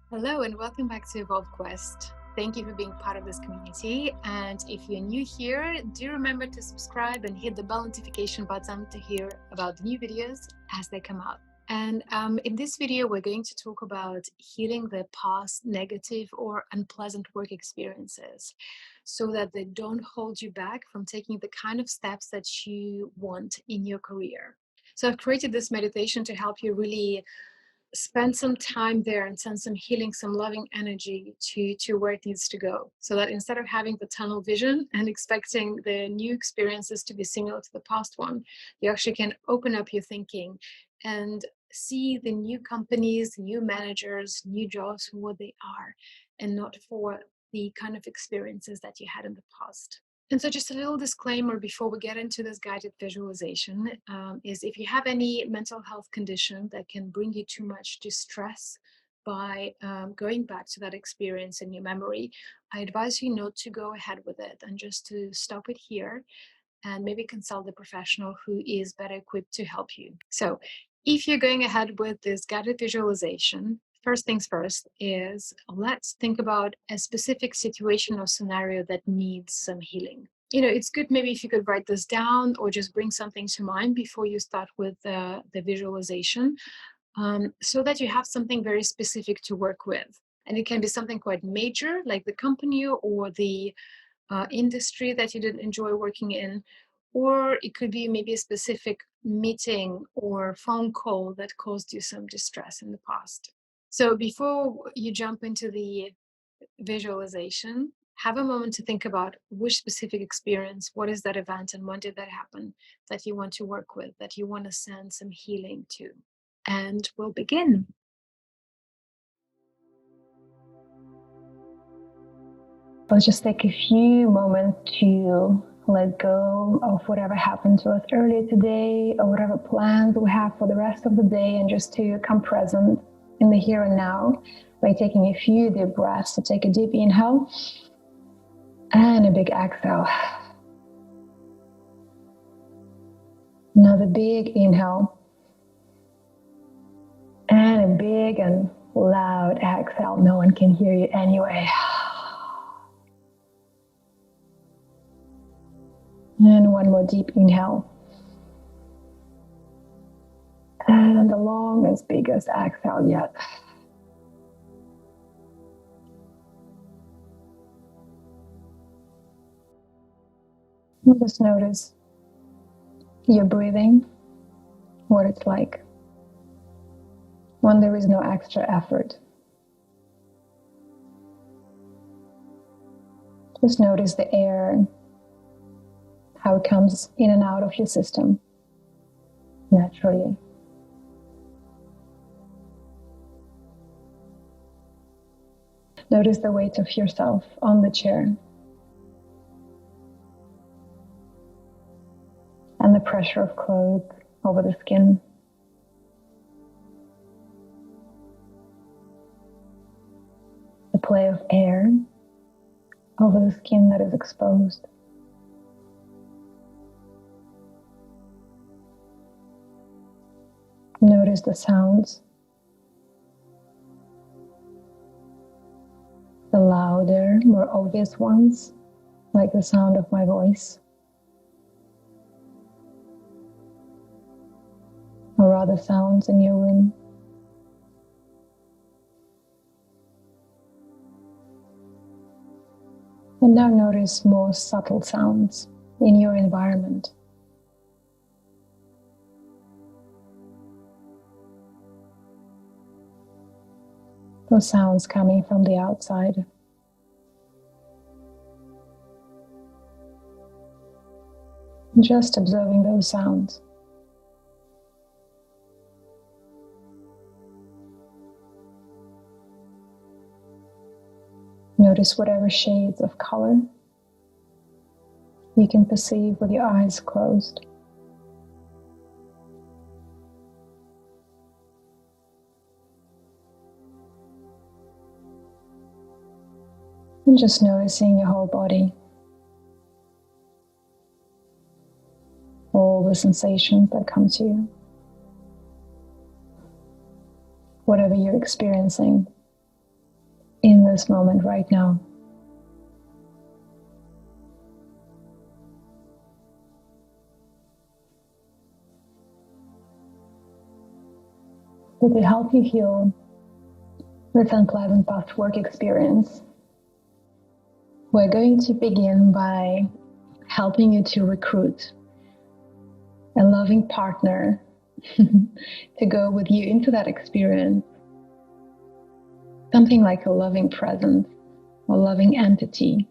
Hello and welcome back to Evolve Quest. Thank you for being part of this community. And if you're new here, do remember to subscribe and hit the bell notification button to hear about the new videos as they come out. And in this video, we're going to talk about healing the past negative or unpleasant work experiences so that they don't hold you back from taking the kind of steps that you want in your career. So I've created this meditation to help you really spend some time there and send some healing, some loving energy to where it needs to go, so that instead of having the tunnel vision and expecting the new experiences to be similar to the past one, you actually can open up your thinking and see the new companies, new managers, new jobs for what they are, and not for the kind of experiences that you had in the past. And so just a little disclaimer before we get into this guided visualization is if you have any mental health condition that can bring you too much distress by going back to that experience in your memory, I advise you not to go ahead with it and just to stop it here and maybe consult a professional who is better equipped to help you. So if you're going ahead with this guided visualization, first things first is let's think about a specific situation or scenario that needs some healing. It's good maybe if you could write this down or just bring something to mind before you start with the visualization, so that you have something very specific to work with. And it can be something quite major, like the company or the industry that you didn't enjoy working in, or it could be maybe a specific meeting or phone call that caused you some distress in the past. So before you jump into the visualization, have a moment to think about which specific experience, what is that event, and when did that happen that you want to work with, that you want to send some healing to. And we'll begin. Let's just take a few moments to let go of whatever happened to us earlier today or whatever plans we have for the rest of the day, and just to come present in the here and now by taking a few deep breaths. So take a deep inhale and a big exhale. Another big inhale and a big and loud exhale. No one can hear you anyway. And one more deep inhale. And the longest, biggest exhale yet. And just notice your breathing, what it's like when there is no extra effort. Just notice the air, how it comes in and out of your system naturally. Notice the weight of yourself on the chair and the pressure of clothes over the skin. The play of air over the skin that is exposed. Notice the sounds, the louder, more obvious ones, like the sound of my voice, or other sounds in your room. And now notice more subtle sounds in your environment. Those sounds coming from the outside. Just observing those sounds. Notice whatever shades of color you can perceive with your eyes closed. And just noticing your whole body. All the sensations that come to you. Whatever you're experiencing, in this moment right now. So to help you heal this unpleasant past work experience, we're going to begin by helping you to recruit a loving partner to go with you into that experience. Something like a loving presence or loving entity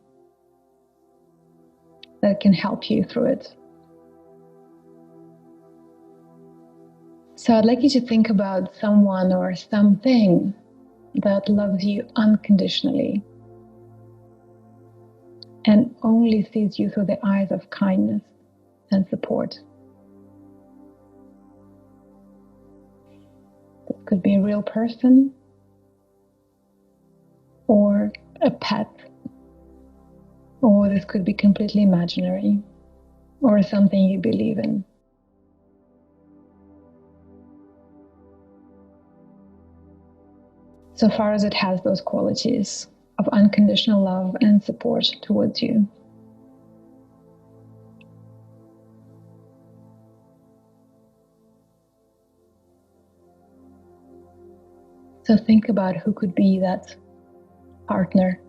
that can help you through it. So I'd like you to think about someone or something that loves you unconditionally and only sees you through the eyes of kindness and support. This could be a real person or a pet, or this could be completely imaginary or something you believe in. So far as it has those qualities of unconditional love and support towards you. So think about who could be that partner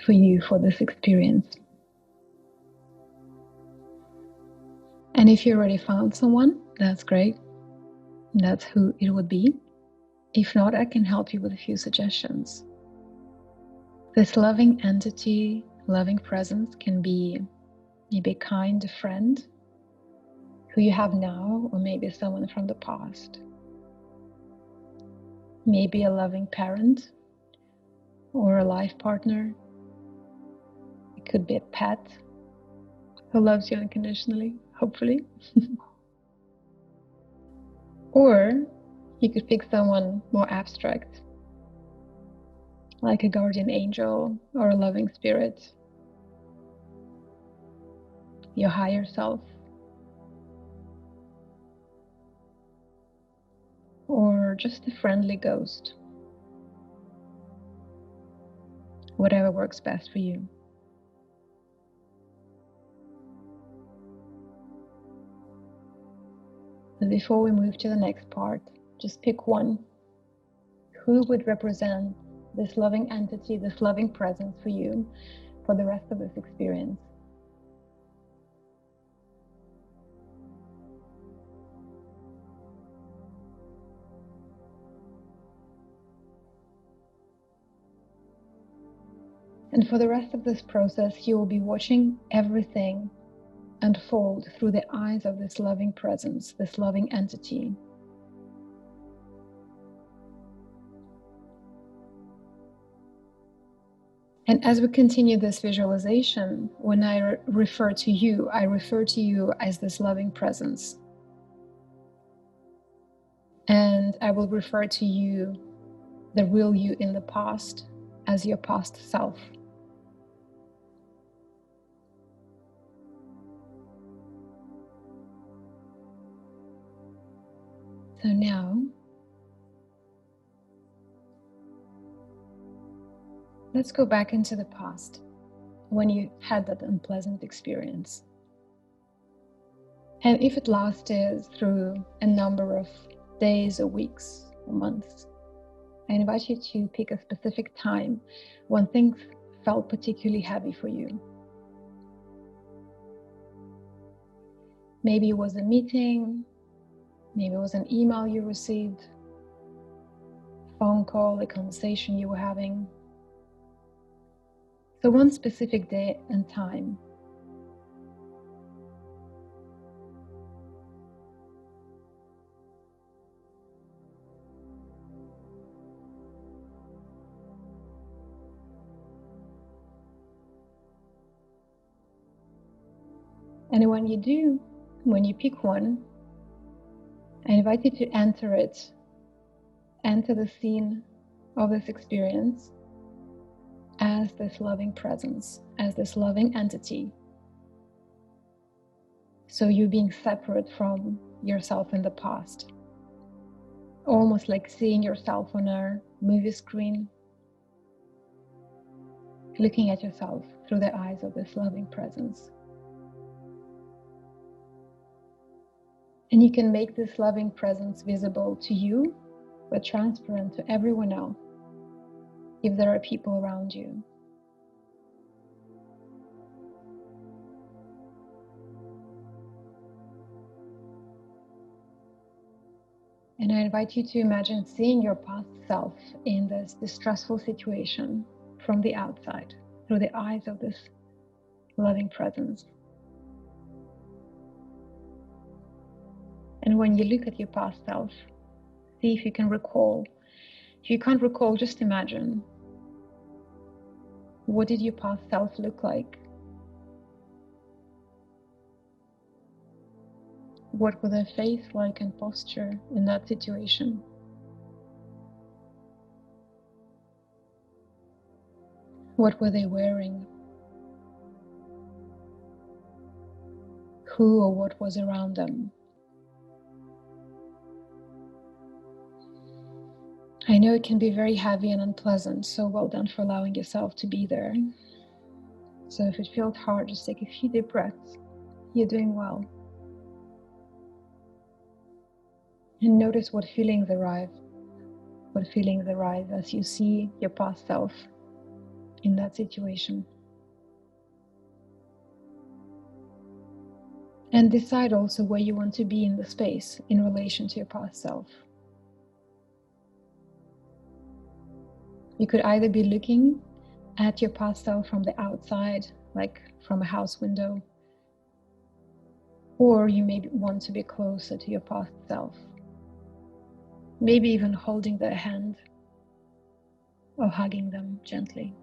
for you for this experience. And if you already found someone, that's great. That's who it would be. If not, I can help you with a few suggestions. This loving entity, loving presence can be maybe a kind friend who you have now, or maybe someone from the past. Maybe a loving parent or a life partner. It could be a pet who loves you unconditionally, hopefully. Or you could pick someone more abstract, like a guardian angel or a loving spirit, your higher self, or just a friendly ghost. Whatever works best for you. But before we move to the next part, just pick one. Who would represent this loving entity, this loving presence for you for the rest of this experience? And for the rest of this process, you will be watching everything unfold through the eyes of this loving presence, this loving entity. And as we continue this visualization, when I refer to you, I refer to you as this loving presence. And I will refer to you, the real you in the past, as your past self. So now, let's go back into the past when you had that unpleasant experience. And if it lasted through a number of days or weeks or months, I invite you to pick a specific time when things felt particularly heavy for you. Maybe it was a meeting, maybe it was an email you received, a phone call, a conversation you were having. So one specific day and time. And when you do, when you pick one, I invite you to enter it, enter the scene of this experience as this loving presence, as this loving entity. So you're being separate from yourself in the past, almost like seeing yourself on a movie screen, looking at yourself through the eyes of this loving presence. And you can make this loving presence visible to you, but transparent to everyone else, if there are people around you. And I invite you to imagine seeing your past self in this distressful situation from the outside, through the eyes of this loving presence. And when you look at your past self, see if you can recall. If you can't recall, just imagine. What did your past self look like? What was their face like and posture in that situation? What were they wearing? Who or what was around them? I know it can be very heavy and unpleasant, so well done for allowing yourself to be there. So if it feels hard, just take a few deep breaths. You're doing well. And notice what feelings arise. What feelings arise as you see your past self in that situation. And decide also where you want to be in the space in relation to your past self. You could either be looking at your past self from the outside, like from a house window, or you may want to be closer to your past self. Maybe even holding their hand or hugging them gently.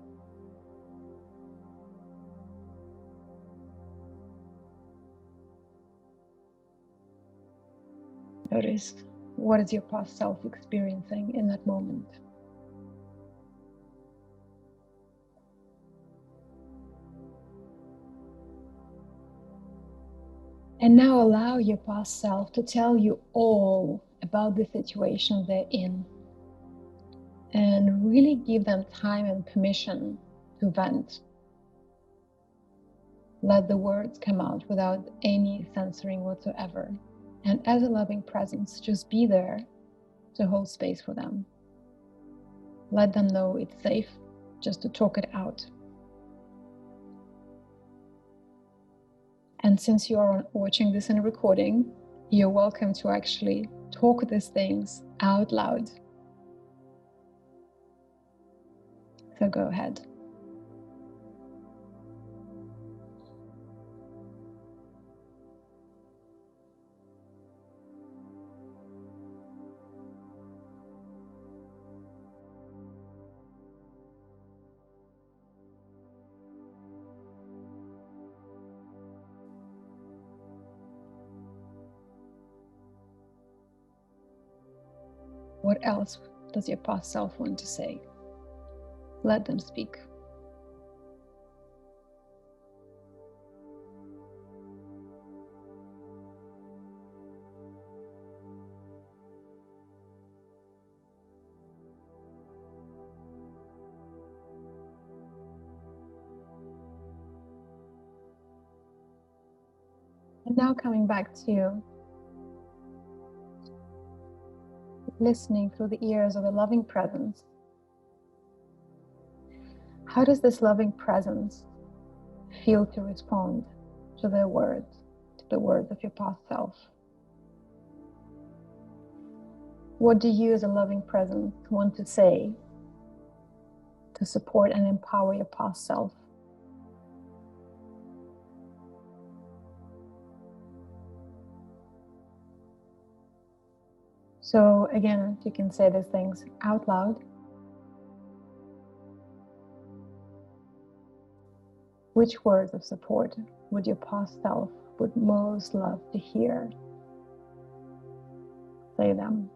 Notice, what is your past self experiencing in that moment? And now allow your past self to tell you all about the situation they're in. And really give them time and permission to vent. Let the words come out without any censoring whatsoever. And as a loving presence, just be there to hold space for them. Let them know it's safe just to talk it out. And since you are watching this in a recording, you're welcome to actually talk these things out loud. So go ahead. What else does your past self want to say? Let them speak. And now coming back to listening through the ears of the loving presence. How does this loving presence feel to respond to the words of your past self? What do you as a loving presence want to say to support and empower your past self? So again, you can say these things out loud. Which words of support would your past self would most love to hear? Say them.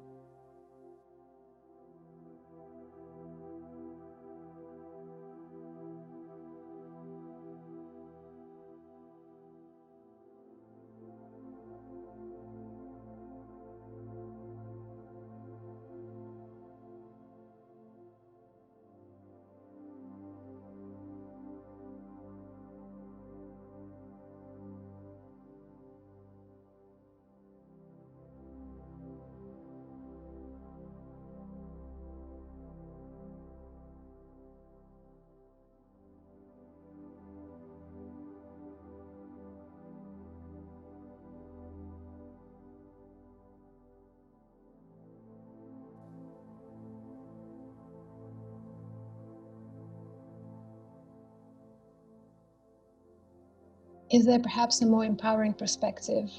Is there perhaps a more empowering perspective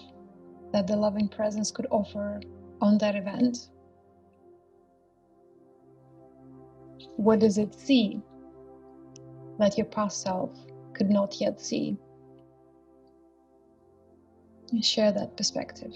that the loving presence could offer on that event? What does it see that your past self could not yet see? And share that perspective.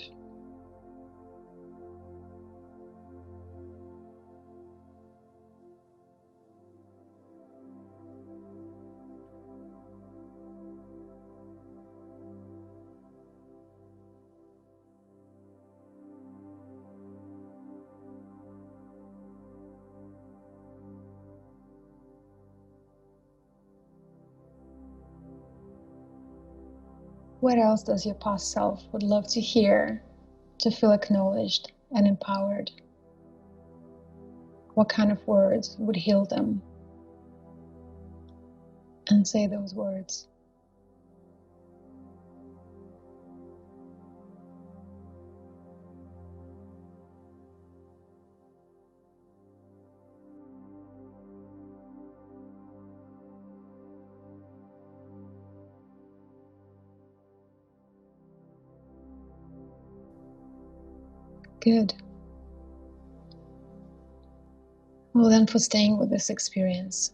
What else does your past self would love to hear, to feel acknowledged and empowered? What kind of words would heal them? And say those words. Good. Well, then, for staying with this experience,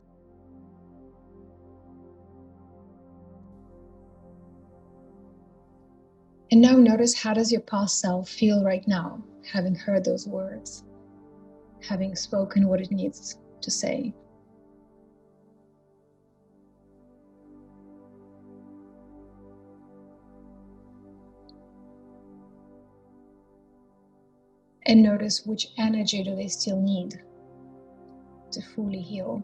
and now notice, how does your past self feel right now, having heard those words, having spoken what it needs to say? And notice, which energy do they still need to fully heal?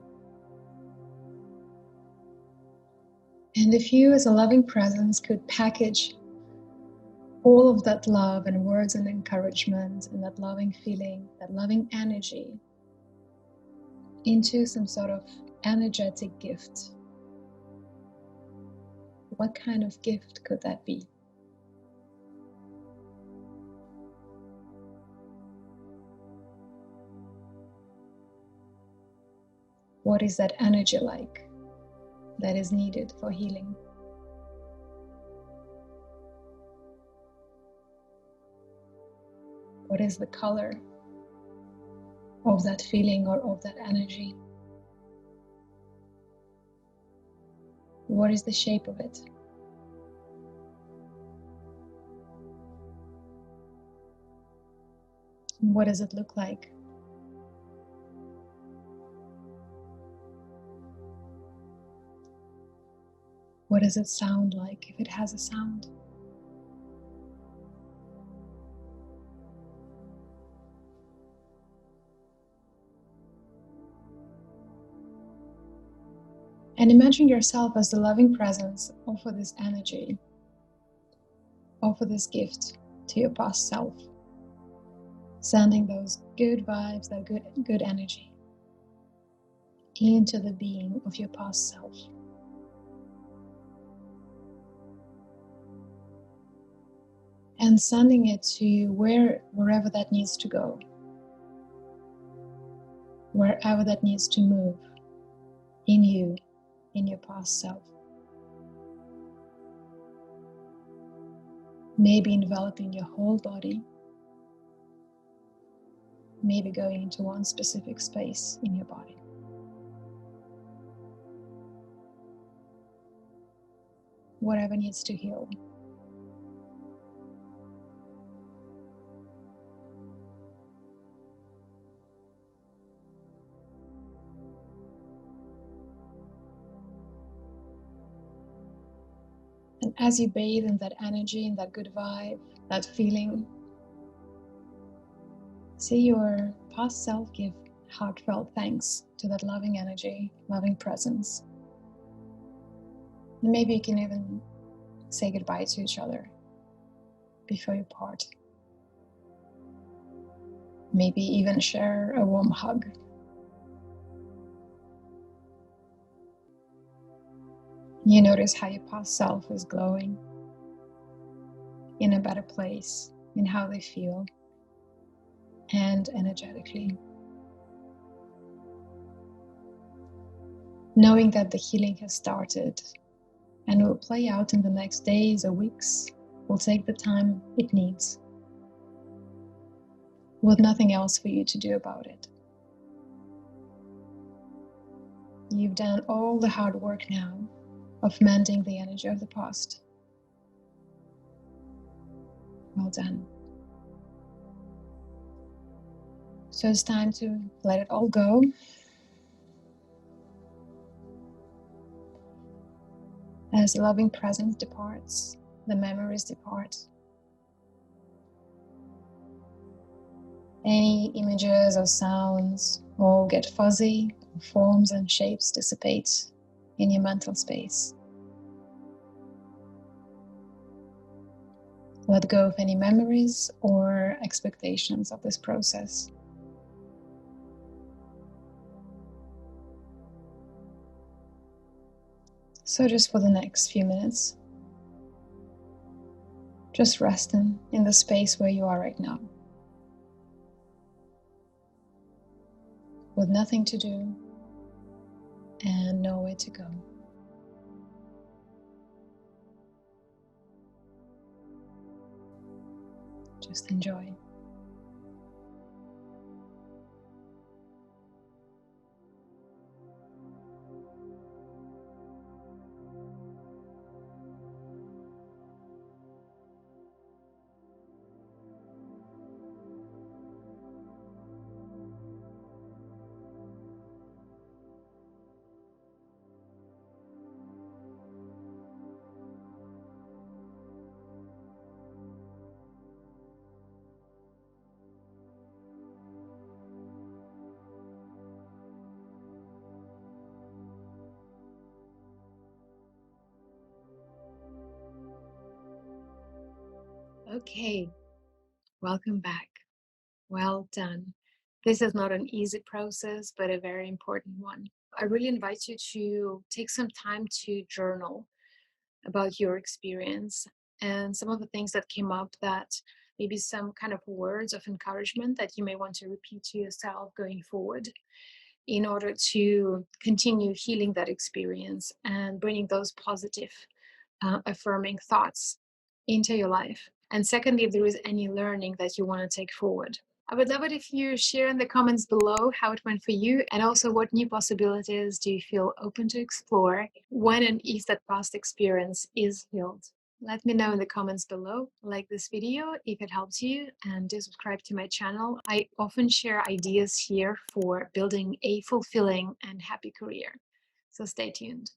And if you, as a loving presence, could package all of that love and words and encouragement and that loving feeling, that loving energy, into some sort of energetic gift, what kind of gift could that be? What is that energy like that is needed for healing? What is the color of that feeling or of that energy? What is the shape of it? What does it look like? What does it sound like, if it has a sound? And imagine yourself as the loving presence. Offer this energy, offer this gift to your past self, sending those good vibes, that good energy into the being of your past self. And sending it to wherever that needs to go, wherever that needs to move in you, in your past self. Maybe enveloping your whole body, maybe going into one specific space in your body. Whatever needs to heal. And as you bathe in that energy, in that good vibe, that feeling, see your past self give heartfelt thanks to that loving energy, loving presence. And maybe you can even say goodbye to each other before you part. Maybe even share a warm hug. You notice how your past self is glowing, in a better place, in how they feel, and energetically. Knowing that the healing has started and it will play out in the next days or weeks. Will take the time it needs, with nothing else for you to do about it. You've done all the hard work now of mending the energy of the past. Well done. So it's time to let it all go. As the loving presence departs, the memories depart. Any images or sounds all get fuzzy, forms and shapes dissipate in your mental space. Let go of any memories or expectations of this process. So just for the next few minutes, just resting in the space where you are right now, with nothing to do and nowhere to go. Just enjoy. Okay, welcome back. Well done. This is not an easy process, but a very important one. I really invite you to take some time to journal about your experience and some of the things that came up, that maybe some kind of words of encouragement that you may want to repeat to yourself going forward in order to continue healing that experience and bringing those positive, affirming thoughts into your life. And secondly, if there is any learning that you want to take forward, I would love it if you share in the comments below how it went for you, and also what new possibilities do you feel open to explore when and if that past experience is healed. Let me know in the comments below. Like this video if it helps you, and do subscribe to my channel. I often share ideas here for building a fulfilling and happy career. So stay tuned.